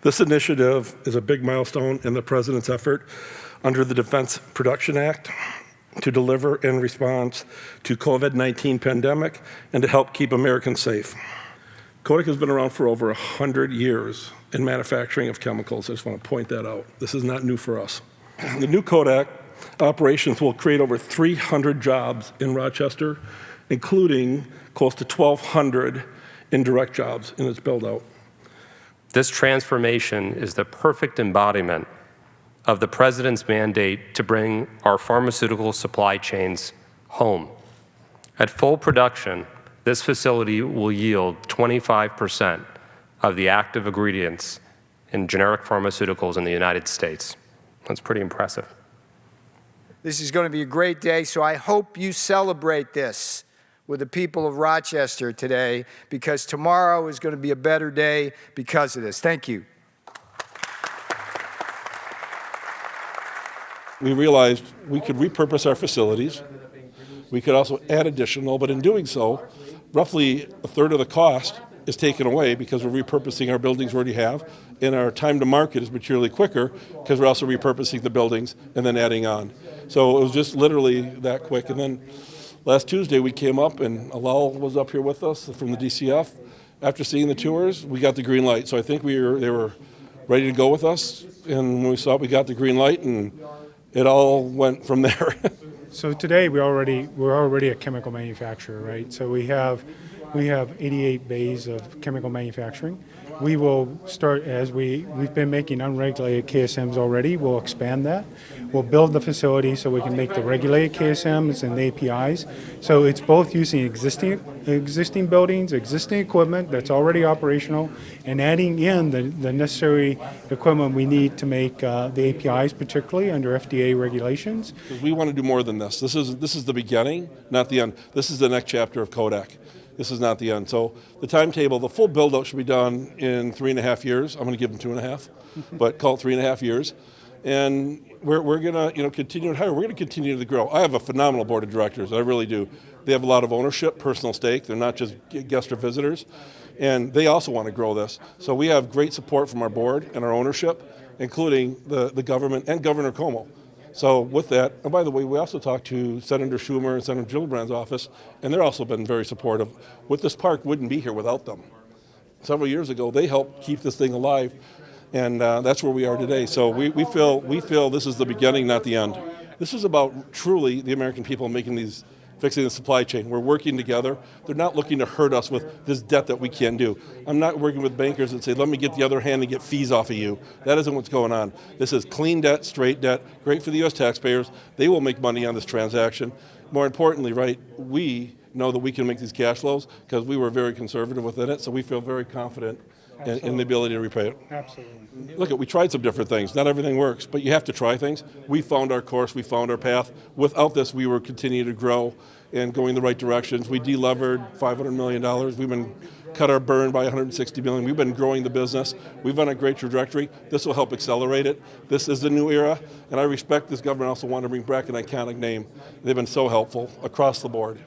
This initiative is a big milestone in the President's effort under the Defense Production Act to deliver in response to COVID-19 pandemic and to help keep Americans safe. Kodak has been around for over 100 years in manufacturing of chemicals. I just want to point that out. This is not new for us. The new Kodak operations will create over 300 jobs in Rochester, including close to 1,200 indirect jobs in its build-out. This transformation is the perfect embodiment of the President's mandate to bring our pharmaceutical supply chains home. At full production, this facility will yield 25% of the active ingredients in generic pharmaceuticals in the United States. That's pretty impressive. This is going to be a great day, so I hope you celebrate this with the people of Rochester today, because tomorrow is going to be a better day because of this. Thank you. We realized we could repurpose our facilities. We could also add additional, but in doing so, roughly a third of the cost is taken away because we're repurposing our buildings we already have, and our time to market is materially quicker because we're also repurposing the buildings and then adding on. So it was just literally that quick. And then last Tuesday we came up and Alal was up here with us from the DCF. After seeing the tours, we got the green light. So I think they were ready to go with us, and when we saw it, we got the green light, and it all went from there. So today we're already a chemical manufacturer, right? So we have 88 bays of chemical manufacturing. We will start, as we've been making unregulated KSMs already, we'll expand that. We'll build the facility so we can make the regulated KSMs and the APIs. So it's both using existing buildings, existing equipment that's already operational, and adding in the necessary equipment we need to make the APIs, particularly under FDA regulations. We want to do more than this. This is the beginning, not the end. This is the next chapter of Kodak. This is not the end. So the timetable, the full build-out should be done in 3.5 years. I'm going to give them 2.5, but call it 3.5 years. And we're going to continue to hire. We're going to continue to grow. I have a phenomenal board of directors. I really do. They have a lot of ownership, personal stake. They're not just guests or visitors. And they also want to grow this. So we have great support from our board and our ownership, including the government and Governor Cuomo. So with that, and by the way, we also talked to Senator Schumer and Senator Gillibrand's office, and they're also been very supportive. This park wouldn't be here without them. Several years ago, they helped keep this thing alive, and that's where we are today. So we feel this is the beginning, not the end. This is about truly the American people fixing the supply chain. We're working together. They're not looking to hurt us with this debt that we can't do. I'm not working with bankers that say, let me get the other hand and get fees off of you. That isn't what's going on. This is clean debt, straight debt, great for the U.S. taxpayers. They will make money on this transaction. More importantly, right, we know that we can make these cash flows because we were very conservative within it, so we feel very confident in the ability to repay it. Absolutely. Look, we tried some different things. Not everything works, but you have to try things. We found our course. We found our path. Without this, we would continue to grow and going in the right directions. We delevered $500 million. We've been cut our burn by $160 million. We've been growing the business. We've on a great trajectory. This will help accelerate it. This is the new era, and I respect this government also want to bring back an iconic name. They've been so helpful across the board.